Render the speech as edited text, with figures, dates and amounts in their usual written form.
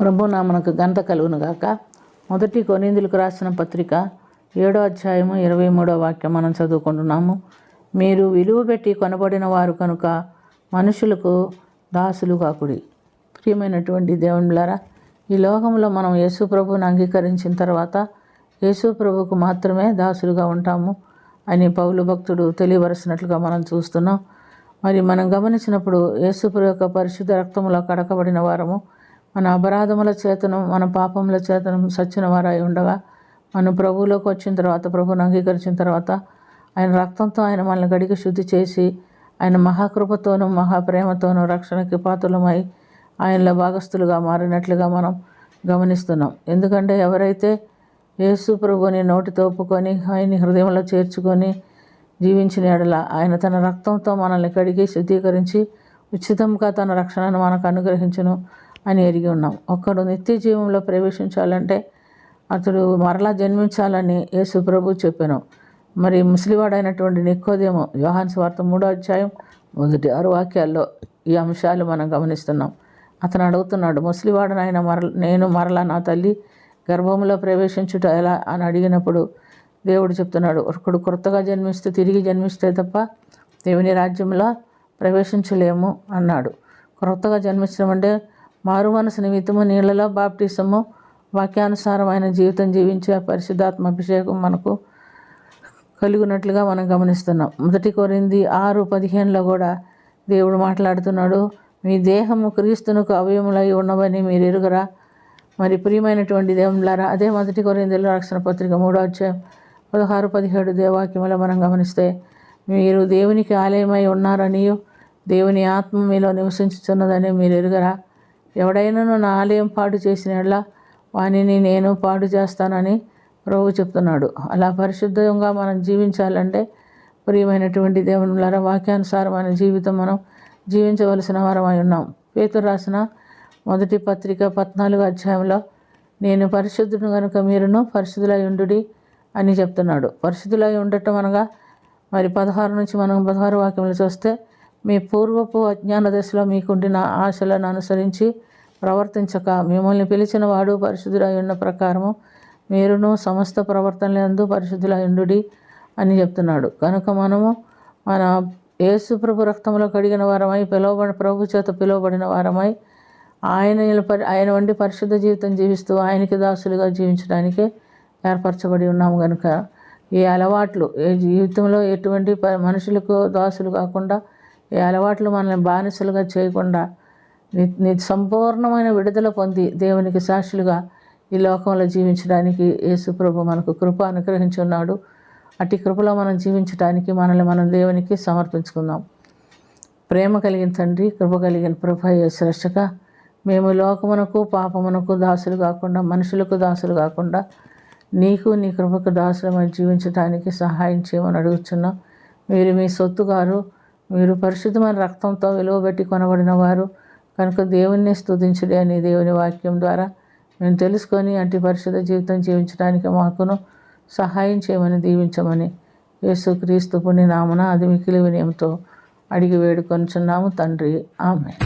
ప్రభు నామనకు ఘనత కలుగును గాక. 1 కొరింథీయులకు రాసిన పత్రిక 7వ అధ్యాయము 23వ వాక్యం మనం చదువుకుంటున్నాము. మీరు విలువ పెట్టి కొనబడిన వారు కనుక మనుషులకు దాసులు కాకుడి. ప్రియమైనటువంటి దేవునిలారా, ఈ లోకంలో మనం యేసు ప్రభువుని అంగీకరించిన తర్వాత యేసు ప్రభువుకు మాత్రమే దాసులుగా ఉంటాము అని పౌలు భక్తుడు తెలియవలసినట్లుగా మనం చూస్తున్నాం. మరి మనం గమనించినప్పుడు యేసు ప్రభు యొక్క పరిశుద్ధ రక్తములో కడకబడిన వారము, మన అపరాధముల చేతను మన పాపముల చేతను సచ్చిన వారై ఉండగా మనం ప్రభువులోకి వచ్చిన తర్వాత, ప్రభువుని అంగీకరించిన తర్వాత ఆయన రక్తంతో ఆయన మనల్ని గడిగి శుద్ధి చేసి ఆయన మహాకృపతోనూ మహాప్రేమతోనూ రక్షణకి పాత్రులమై ఆయనలో భాగస్థులుగా మారినట్లుగా మనం గమనిస్తున్నాం. ఎందుకంటే ఎవరైతే యేసు ప్రభువుని నోటితో ఒప్పుకొని ఆయన్ని హృదయంలో చేర్చుకొని జీవించిన ఎడల ఆయన తన రక్తంతో మనల్ని కడిగి శుద్ధీకరించి ఉచితంగా తన రక్షణను మనకు అనుగ్రహించును అని ఎరిగి ఉన్నాం. ఒక్కడు నిత్య జీవంలో ప్రవేశించాలంటే అతడు మరలా జన్మించాలని యేసు ప్రభు చెప్పాను. మరి ముసలివాడైనటువంటి నికోదేము యోహాను సువార్త 3వ అధ్యాయం 1-6 వాక్యాల్లో ఈ అంశాలు మనం గమనిస్తున్నాం. అతను అడుగుతున్నాడు, ముసలివాడనైన నేను మరలా నా తల్లి గర్భంలో ప్రవేశించుట ఎలా అని అడిగినప్పుడు దేవుడు చెప్తున్నాడు, ఒకడు కొత్తగా జన్మిస్తే తిరిగి జన్మిస్తే తప్ప దేవుని రాజ్యంలో ప్రవేశించలేము అన్నాడు. కొత్తగా జన్మించడం అంటే మారు మనసు నిమిత్తము నీళ్లలో బాప్టిసము, వాక్యానుసారమైన జీవితం జీవించే పరిశుద్ధాత్మ అభిషేకం మనకు కలిగినట్లుగా మనం గమనిస్తున్నాం. 1 కొరింథీ 6:15లో కూడా దేవుడు మాట్లాడుతున్నాడు, మీ దేహము క్రీస్తునకు అవయములై ఉన్నవని మీరు ఎరుగరా. మరి ప్రియమైనటువంటి దేవులారా, అదే 1 కొరింథీయుల రాసిన పత్రిక 3వ అధ్యాయం 16-17 దేవాక్యములో మనం గమనిస్తే, మీరు దేవునికి ఆలయమై ఉన్నారనియు దేవుని ఆత్మ మీలో నివసించుచున్నదని మీరు ఎరుగరా. ఎవడైనాను నా ఆలయం పాడు చేసినట్లా వానిని నేను పాడు చేస్తానని ప్రభువు చెప్తున్నాడు. అలా పరిశుద్ధంగా మనం జీవించాలంటే ప్రియమైనటువంటి దేవునులారా, వాక్యానుసారమైన జీవితం మనం జీవించవలసిన వారమై ఉన్నాం. పేతురు రాసిన 1 పత్రిక 14వ అధ్యాయంలో నేను పరిశుద్ధుడు కనుక మీరును పరిశుద్ధులై ఉండుడి అని చెప్తున్నాడు. పరిశుద్ధులై ఉండటం అనగా మరి 16 నుంచి మనం 16 వాక్యంలో చూస్తే, మీ పూర్వపు అజ్ఞాన దశలో మీకుండిన ఆశలను అనుసరించి ప్రవర్తించక మిమ్మల్ని పిలిచిన వాడు పరిశుద్ధులై ఉన్న ప్రకారము మీరును సమస్త ప్రవర్తనలందు పరిశుద్ధులై ఉండుడి అని చెప్తున్నాడు. కనుక మనము మన యేసు ప్రభు రక్తంలో కడిగిన వారమై ప్రభు చేత పిలువబడిన వారమై ఆయన వంటి పరిశుద్ధ జీవితం జీవిస్తూ ఆయనకి దాసులుగా జీవించడానికే ఏర్పరచబడి ఉన్నాము. కనుక ఈ అలవాట్లు ఏ జీవితంలో ఎటువంటి మనుషులకు దాసులు కాకుండా, ఈ అలవాట్లు మనల్ని బానిసలుగా చేయకుండా సంపూర్ణమైన విడుదల పొంది దేవునికి సాక్షులుగా ఈ లోకంలో జీవించడానికి యేసు ప్రభు మనకు కృప అనుగ్రహించున్నాడు. అట్టి కృపలో మనం జీవించడానికి మనల్ని మనం దేవునికి సమర్పించుకుందాం. ప్రేమ కలిగిన తండ్రి, కృప కలిగిన ప్రభు యేసు రక్షక, మేము లోకమునకు పాపమునకు దాసులు కాకుండా, మనుషులకు దాసులు కాకుండా నీకు నీ కృపకు దాసులమై జీవించడానికి సహాయం చేయమని అడుగుతున్నాం. మీరు మీ సొత్తు గారు, మీరు పరిశుద్ధమైన రక్తంతో విలువబెట్టి కొనబడిన వారు కనుక దేవుణ్ణి స్తుతించుడి అని దేవుని వాక్యం ద్వారా మేము తెలుసుకొని అట్టి పరిశుద్ధ జీవితం జీవించడానికి మాకును సహాయం చేయమని దీవించమని యేసుక్రీస్తు పుణ్య నామమున అది మిక్కిలి వినయంతో అడిగి వేడుకొనుచున్నాము తండ్రి. ఆమేన్.